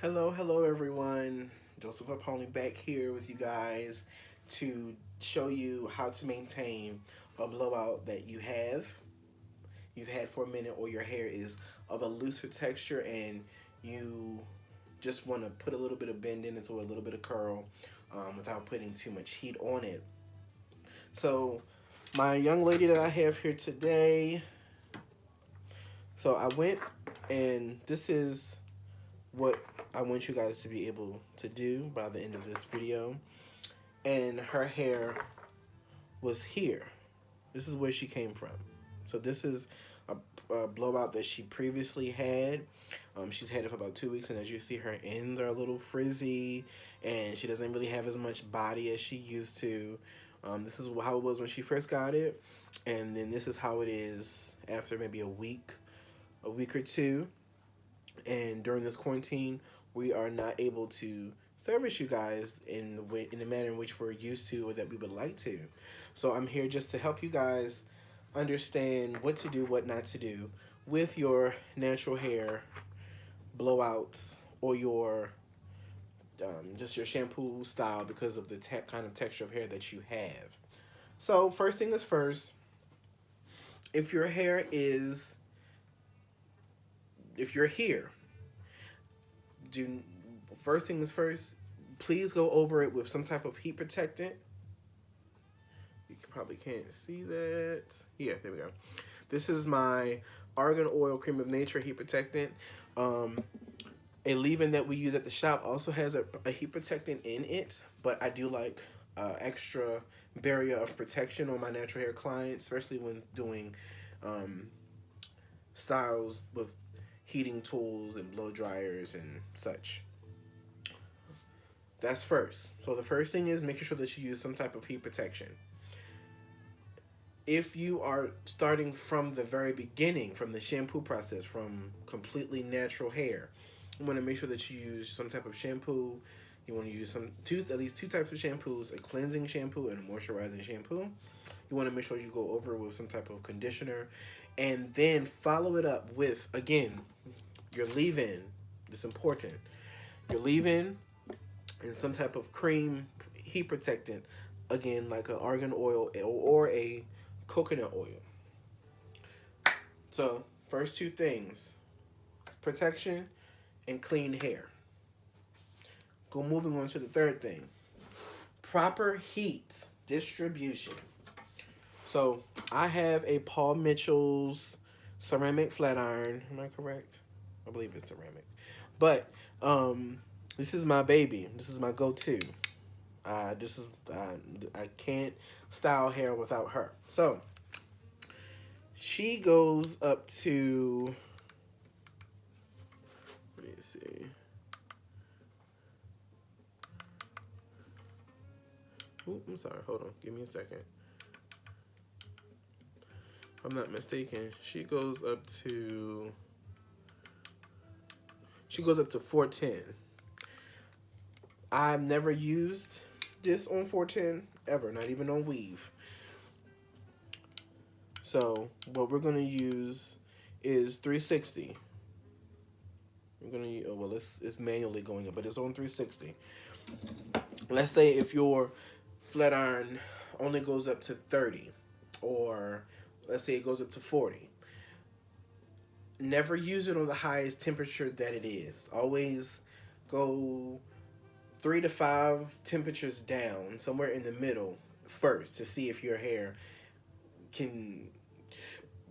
Hello everyone. Joseph Apolli back here with you guys to show you how to maintain a blowout that you've had for a minute, or your hair is of a looser texture and you just want to put a little bit of bend in it, or a little bit of curl, without putting too much heat on it. So my young lady that I have here today, so I went, and this is what I want you guys to be able to do by the end of this video. And her hair was here. This is where she came from. So this is a blowout that she previously had. She's had it for about 2 weeks, and as you see, her ends are a little frizzy, and she doesn't really have as much body as she used to. This is how it was when she first got it, and then this is how it is after maybe a week or two. And during this quarantine, we are not able to service you guys in the manner in which we're used to, or that we would like to. So I'm here just to help you guys understand what to do, what not to do with your natural hair blowouts, or your just your shampoo style, because of the kind of texture of hair that you have. So first thing is first, if your hair is if you're here, do first thing is first, please go over it with some type of heat protectant. You probably can't see that. Yeah, there we go. This is my Argan Oil Cream of Nature heat protectant. A leave-in that we use at the shop also has a heat protectant in it, but I do like extra barrier of protection on my natural hair clients, especially when doing styles with heating tools and blow dryers and such. That's first. So the first thing is making sure that you use some type of heat protection. If you are starting from the very beginning, from the shampoo process, from completely natural hair, you want to make sure that you use some type of shampoo. You want to use at least two types of shampoos: a cleansing shampoo and a moisturizing shampoo. You want to make sure you go over it with some type of conditioner, and then follow it up with, again, your leave-in. It's important. Your leave-in and some type of cream heat protectant, again, like an argan oil or a coconut oil. So first two things: protection and clean hair. Moving on to the third thing: proper heat distribution. So I have a Paul Mitchell's ceramic flat iron. Am I correct? I believe it's ceramic. But this is my baby. This is my go-to. I can't style hair without her. So she goes up to, let me see. Ooh, I'm sorry. Hold on. Give me a second. If I'm not mistaken, she goes up to 410. I've never used this on 410 ever, not even on weave. So what we're gonna use is 360. We're gonna it's manually going up, but it's on 360. Let's say if your flat iron only goes up to 30, or let's say it goes up to 40. Never use it on the highest temperature that it is. Always go 3 to 5 temperatures down, somewhere in the middle first, to see if your hair can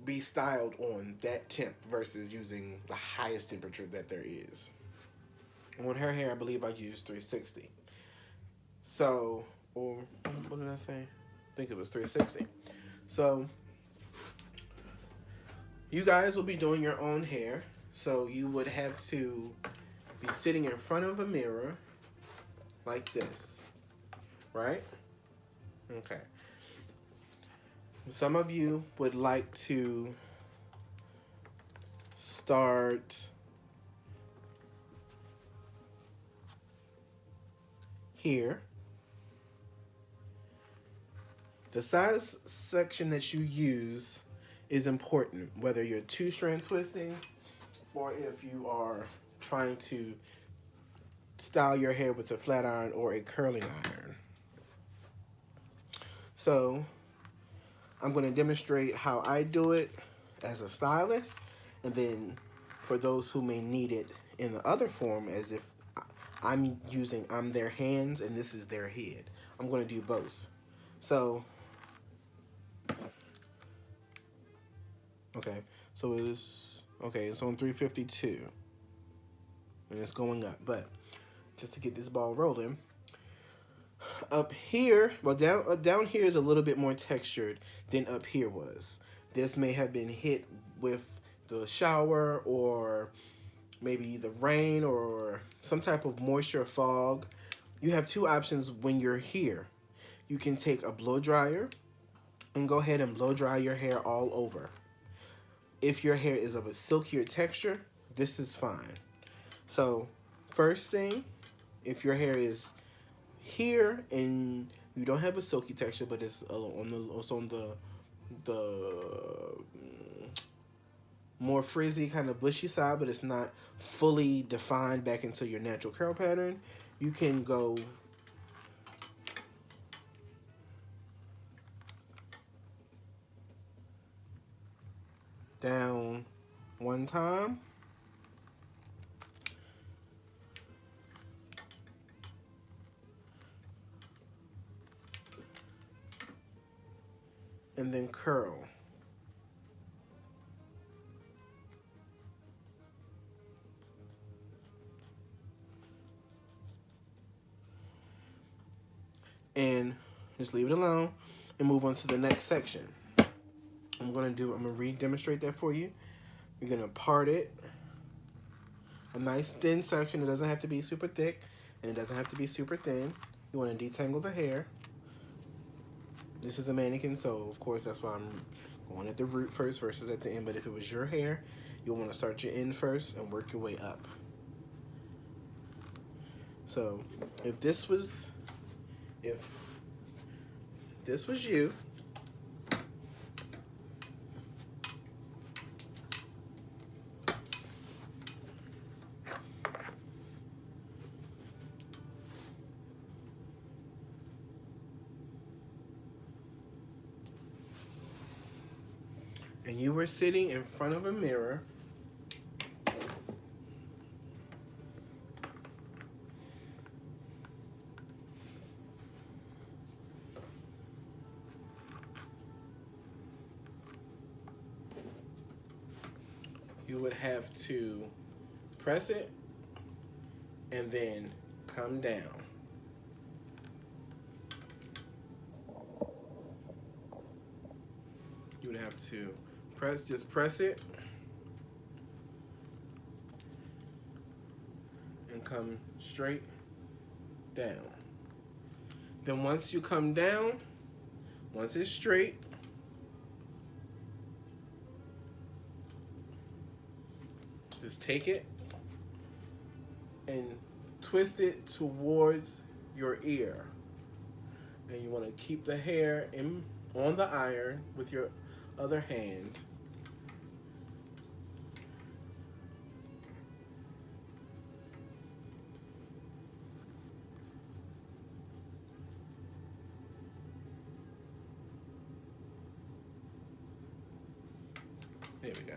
be styled on that temp versus using the highest temperature that there is. On her hair, I believe I used 360. So, or what did I say? I think it was 360. So you guys will be doing your own hair. So you would have to be sitting in front of a mirror like this, right? Okay. Some of you would like to start here. The size section that you use is important, whether you're two-strand twisting or if you are trying to style your hair with a flat iron or a curling iron. So I'm going to demonstrate how I do it as a stylist, and then for those who may need it in the other form, as if I'm their hands and this is their head. I'm going to do both. So, okay, so it's on 352, and it's going up. But just to get this ball rolling, up here, well, down here is a little bit more textured than up here was. This may have been hit with the shower, or maybe the rain, or some type of moisture fog. You have two options when you're here. You can take a blow dryer and go ahead and blow dry your hair all over. If your hair is of a silkier texture, this is fine. So first thing, if your hair is here and you don't have a silky texture, but it's on the more frizzy, kind of bushy side, but it's not fully defined back into your natural curl pattern, you can go down one time, and then curl. And just leave it alone and move on to the next section. I'm gonna re-demonstrate that for you. You're gonna part it, a nice thin section. It doesn't have to be super thick, and it doesn't have to be super thin. You wanna detangle the hair. This is a mannequin, so of course that's why I'm going at the root first versus at the end. But if it was your hair, you'll wanna start your end first and work your way up. So if this was you, and you were sitting in front of a mirror, you would have to press it and then come down. You would have to just press it and come straight down. Then once you come down, once it's straight, just take it and twist it towards your ear. And you want to keep the hair on the iron with your other hand. There we go.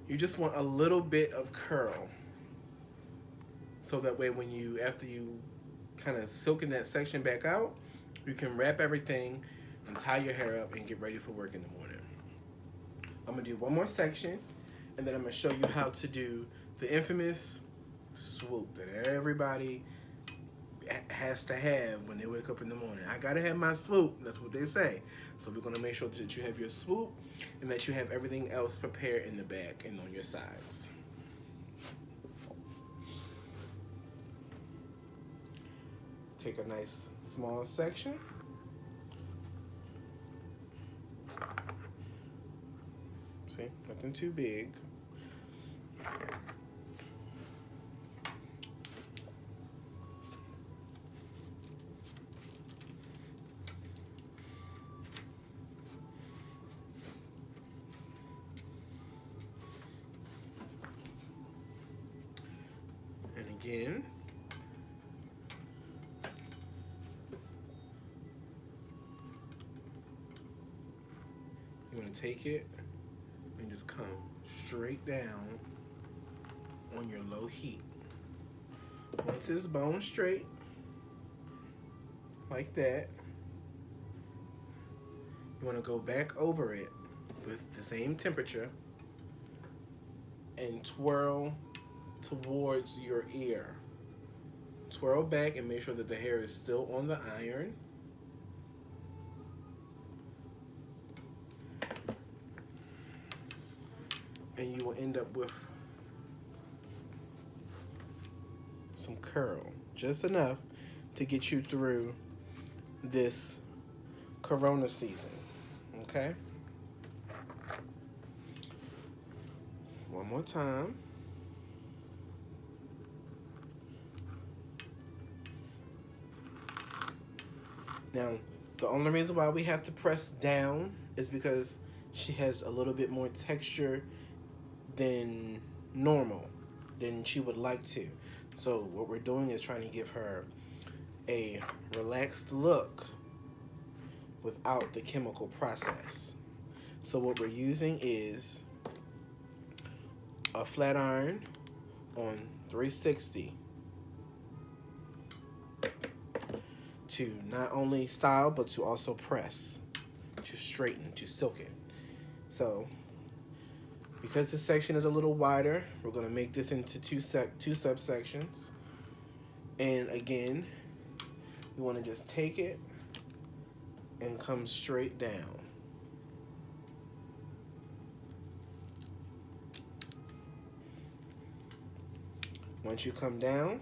You just want a little bit of curl, so that way after you kind of silken that section back out, you can wrap everything and tie your hair up and get ready for work in the morning. I'm gonna do one more section, and then I'm gonna show you how to do the infamous swoop that everybody has to have when they wake up in the morning. I gotta have my swoop, that's what they say. So we're gonna make sure that you have your swoop and that you have everything else prepared in the back and on your sides. Take a nice small section. See, nothing too big. again. You want to take it and just come straight down on your low heat. Once it's bone straight, like that, you want to go back over it with the same temperature and twirl towards your ear. Twirl back and make sure that the hair is still on the iron. And you will end up with some curl, just enough to get you through this Corona season, okay? One more time. Now, the only reason why we have to press down is because she has a little bit more texture than normal, than she would like to. So what we're doing is trying to give her a relaxed look without the chemical process. So what we're using is a flat iron on 360 to not only style but to also press, to straighten, to silk it. So because this section is a little wider, we're going to make this into two subsections. And again, you want to just take it and come straight down. Once you come down,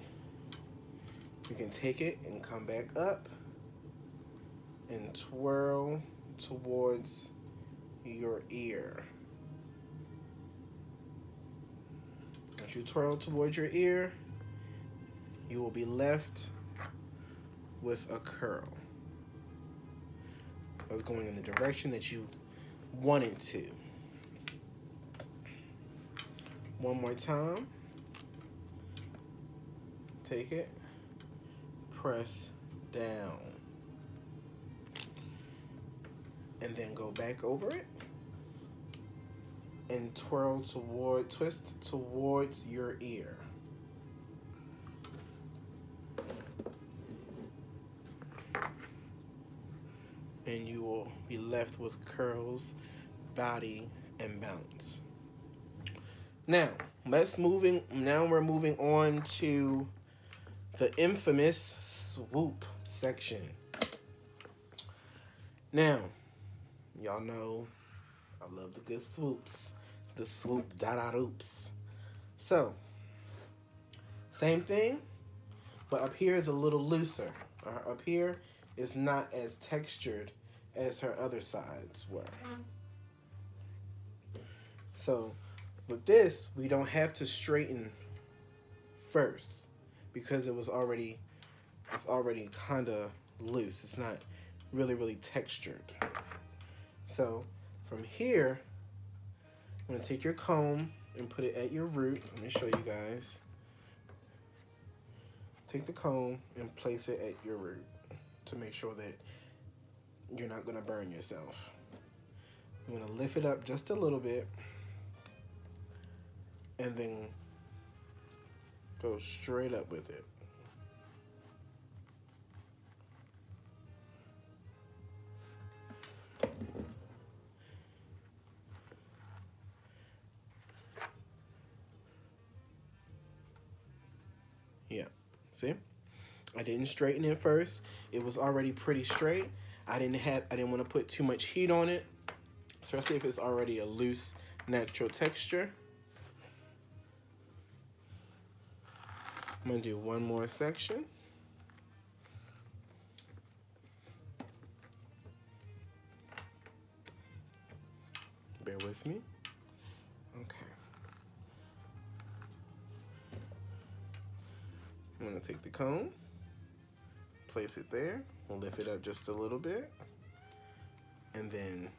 you can take it and come back up and twirl towards your ear. Once you twirl towards your ear, you will be left with a curl. It's going in the direction that you want it to. One more time. Take it, press down, and then go back over it and twist towards your ear. And you will be left with curls, body, and bounce. Now, we're moving on to the infamous swoop section. Now, y'all know I love the good swoops. The swoop da-da-doops. So, same thing, but up here is a little looser. Up here is not as textured as her other sides were. So, with this, we don't have to straighten first because it's already kind of loose. It's not really textured. So, from here, I'm going to take your comb and put it at your root. Let me show you guys. Take the comb and place it at your root to make sure that you're not going to burn yourself. I'm going to lift it up just a little bit and then go straight up with it. Yeah, see? I didn't straighten it first. It was already pretty straight. I didn't want to put too much heat on it, especially if it's already a loose, natural texture. I'm going to do one more section. Bear with me. Okay. I'm going to take the comb, place it there, we'll lift it up just a little bit, and then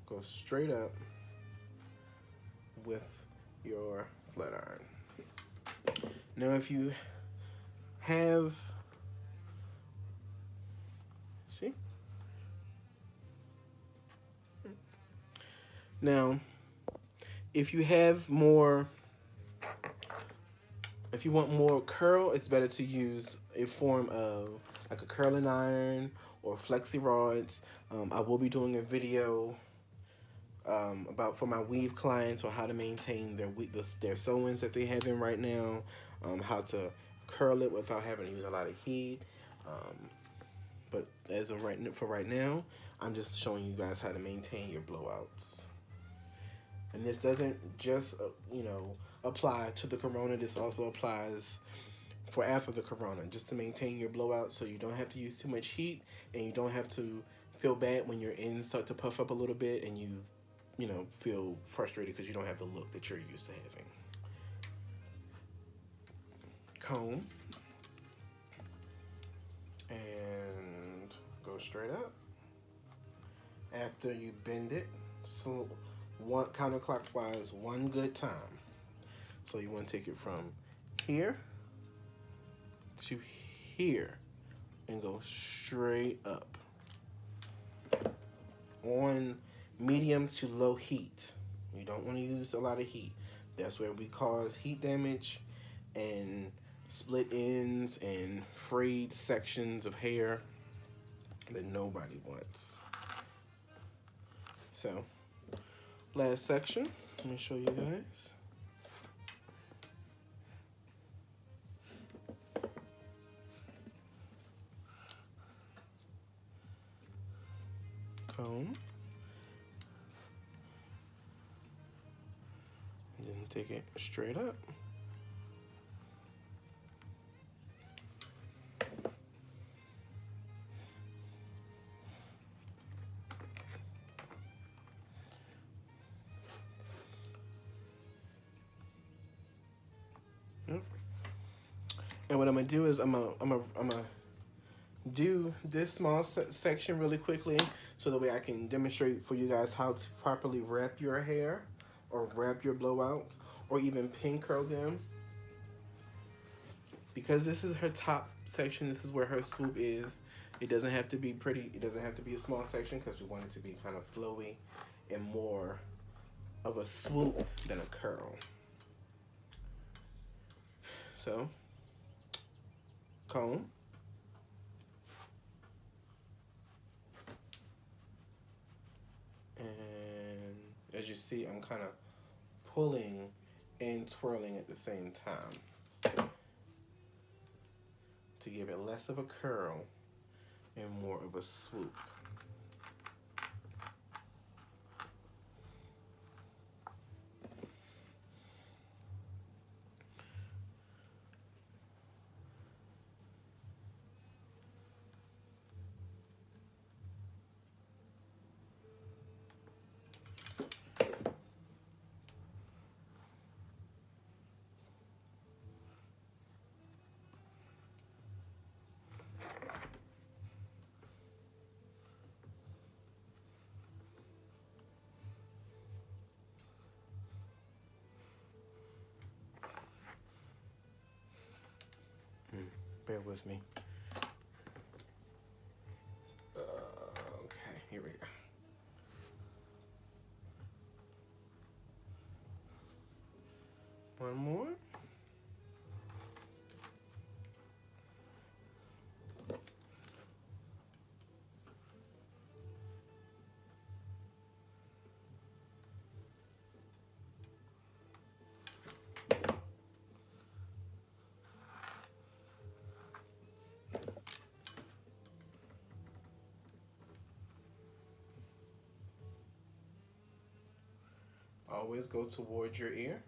go straight up with your flat iron. Now if you have, see? Now, if you have more, if you want more curl, it's better to use a form of like a curling iron or flexi rods. I will be doing a video about for my weave clients on how to maintain their sewings that they have in right now, how to curl it without having to use a lot of heat. But as of right now, I'm just showing you guys how to maintain your blowouts. And this doesn't just apply to the corona. This also applies for after the corona, just to maintain your blowout so you don't have to use too much heat and you don't have to feel bad when your ends start to puff up a little bit and you feel frustrated because you don't have the look that you're used to having. Comb and go straight up. After you bend it, so one counterclockwise one good time. So you want to take it from here to here and go straight up on medium to low heat. You don't want to use a lot of heat. That's where we cause heat damage and split ends and frayed sections of hair that nobody wants. So, last section, let me show you guys. Comb. And then take it straight up. Yep. And what I'm gonna do is I'm gonna do this small section really quickly so that way I can demonstrate for you guys how to properly wrap your hair or wrap your blowouts or even pin curl them. Because this is her top section, this is where her swoop is. It doesn't have to be pretty, it doesn't have to be a small section because we want it to be kind of flowy and more of a swoop than a curl. So, comb. And as you see, I'm kind of pulling and twirling at the same time to give it less of a curl and more of a swoop. Bear with me. Okay, here we go. One more. Always go towards your ear.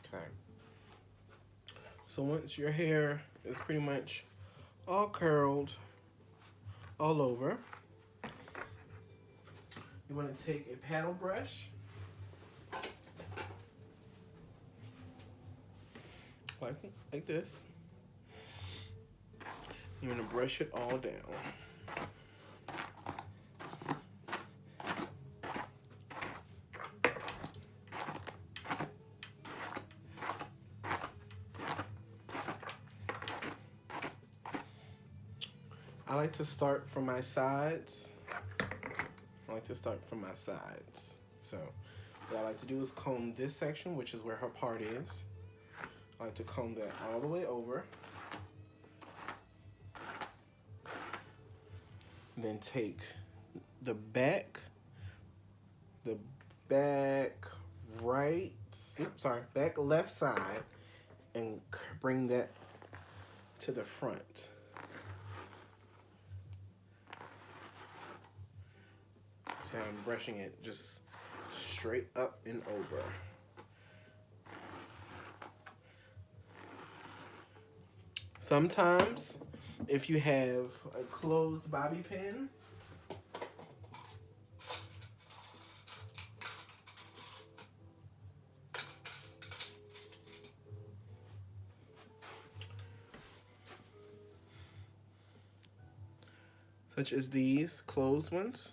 Okay. So once your hair is pretty much all curled all over, you want to take a paddle brush like this. You're gonna brush it all down. I like to start from my sides. So what I like to do is comb this section, which is where her part is. I like to comb that all the way over. And then take the back right, back left side, and bring that to the front. So I'm brushing it just straight up and over. Sometimes, if you have a closed bobby pin, such as these closed ones,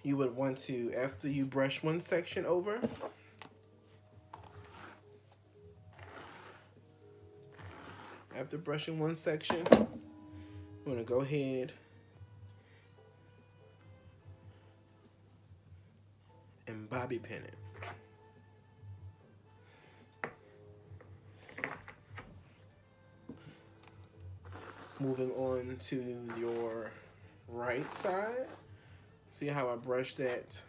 you would want to, after you brush one section over, after brushing one section, I'm going to go ahead and bobby pin it. Moving on to your right side. See how I brush that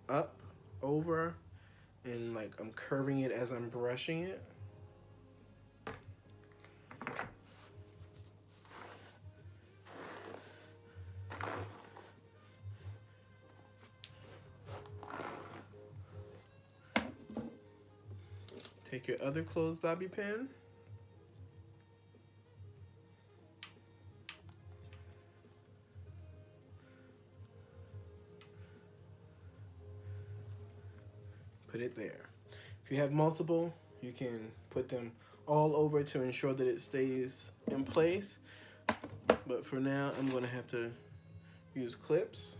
up, over, and like I'm curving it as I'm brushing it. Take your other closed bobby pin. Put it there. If you have multiple, you can put them all over to ensure that it stays in place. But for now, I'm going to have to use clips.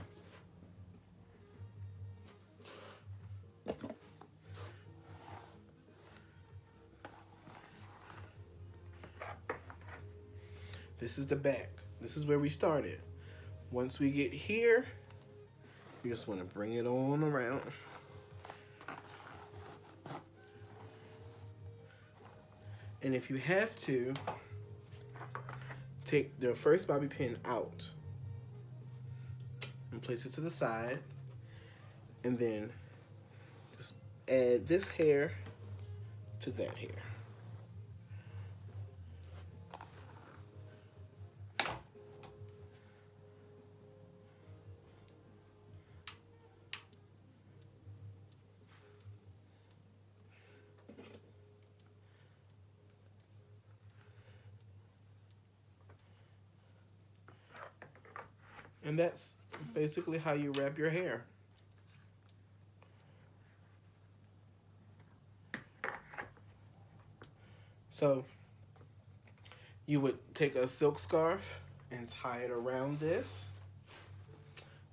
This is the back. This is where we started. Once we get here, you just want to bring it on around. And if you have to, take the first bobby pin out and place it to the side, and then just add this hair to that hair. And that's basically how you wrap your hair. So you would take a silk scarf and tie it around this,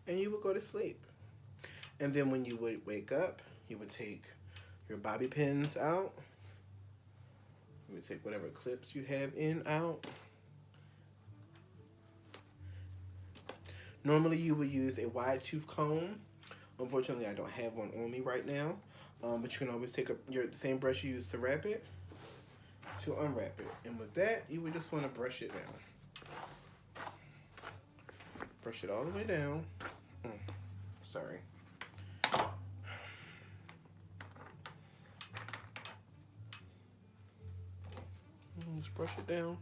and you would go to sleep. And then when you would wake up, you would take your bobby pins out. You would take whatever clips you have in out. Normally you would use a wide tooth comb. Unfortunately, I don't have one on me right now. But you can always take the same brush you used to wrap it to unwrap it. And with that, you would just want to brush it down. Brush it all the way down. Sorry. Just brush it down.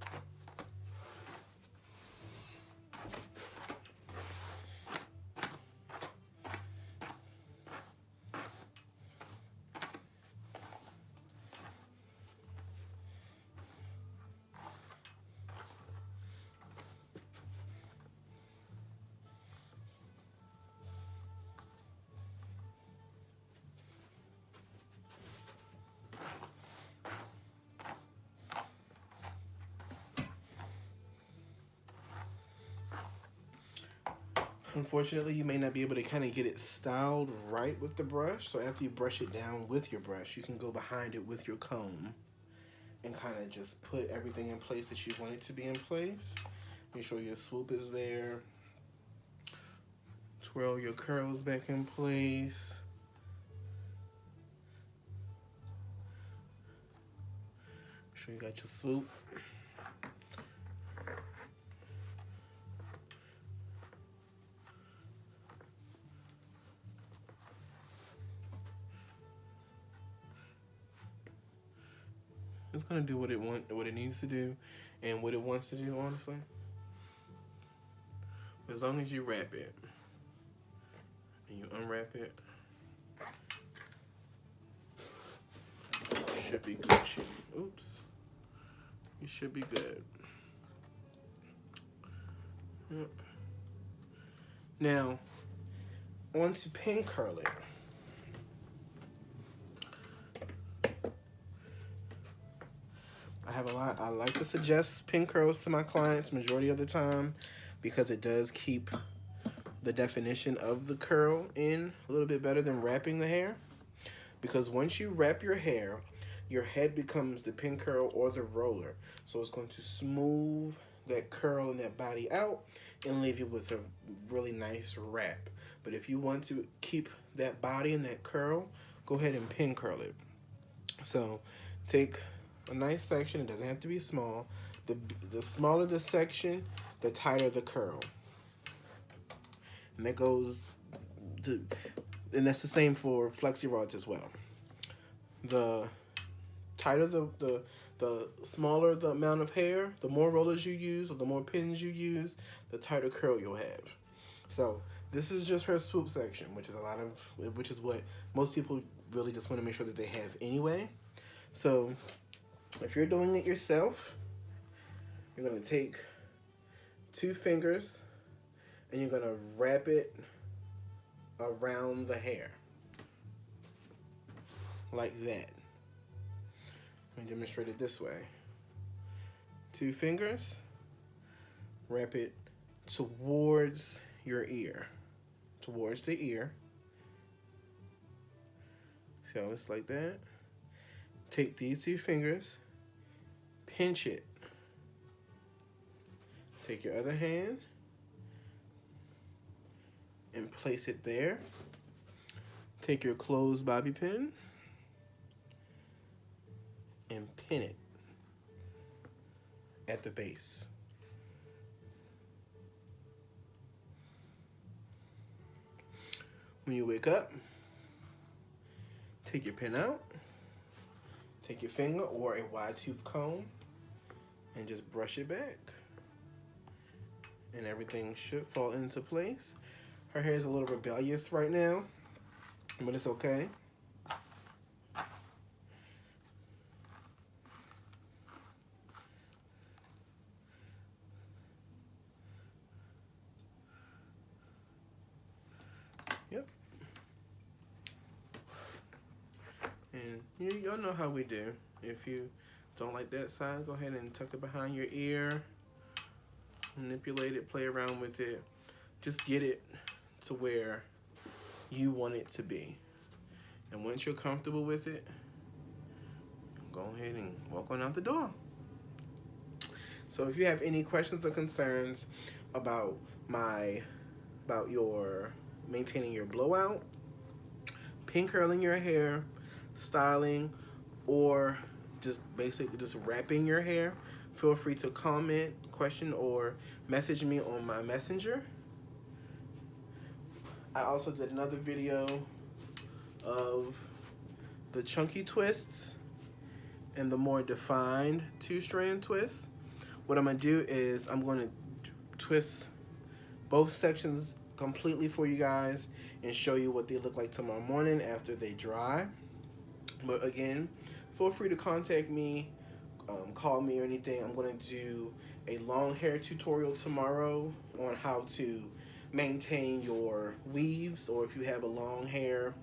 Unfortunately, you may not be able to kind of get it styled right with the brush. So after you brush it down with your brush, you can go behind it with your comb and kind of just put everything in place that you want it to be in place. Make sure your swoop is there. Twirl your curls back in place. Make sure you got your swoop. It's gonna do what it needs to do, and what it wants to do, honestly. As long as you wrap it and you unwrap it, you should be good. Oops, you should be good. Yep. Now, on to pin curl it. I like to suggest pin curls to my clients majority of the time because it does keep the definition of the curl in a little bit better than wrapping the hair. Because once you wrap your hair, your head becomes the pin curl or the roller. So it's going to smooth that curl and that body out and leave you with a really nice wrap. But if you want to keep that body and that curl, go ahead and pin curl it. So take a nice section. It doesn't have to be small. The smaller the section, the tighter the curl. And that goes to, and that's the same for flexi rods as well. The tighter the smaller the amount of hair, the more rollers you use or the more pins you use, the tighter curl you'll have. So this is just her swoop section, which is what most people really just want to make sure that they have anyway. So if you're doing it yourself, you're going to take 2 fingers and you're going to wrap it around the hair like that. Let me demonstrate it this way. 2 fingers, wrap it towards your ear, towards the ear. See how it's like that? Take these 2 fingers, pinch it. Take your other hand and place it there. Take your closed bobby pin and pin it at the base. When you wake up, take your pin out. Take your finger or a wide tooth comb and just brush it back. And everything should fall into place. Her hair is a little rebellious right now, but it's okay. Yep. And y'all know how we do. If you don't like that side, go ahead and tuck it behind your ear. Manipulate it, play around with it. Just get it to where you want it to be. And once you're comfortable with it, go ahead and walk on out the door. So if you have any questions or concerns about your maintaining your blowout, pin curling your hair, styling, or just basically just wrapping your hair, feel free to comment, question, or message me on my messenger. I also did another video of the chunky twists and the more defined 2-strand twists. What I'm going to do is I'm going to twist both sections completely for you guys and show you what they look like tomorrow morning after they dry. But again, feel free to contact me, call me or anything. I'm going to do a long hair tutorial tomorrow on how to maintain your weaves, or if you have a long hair,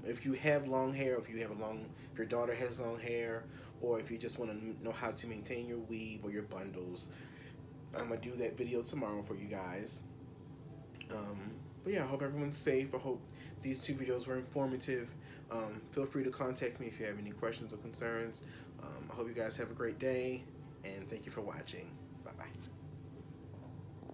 if you have long hair, if your daughter has long hair, or if you just want to know how to maintain your weave or your bundles. I'm going to do that video tomorrow for you guys. But yeah, I hope everyone's safe. I hope these two videos were informative. Feel free to contact me if you have any questions or concerns. I hope you guys have a great day, and thank you for watching. Bye bye.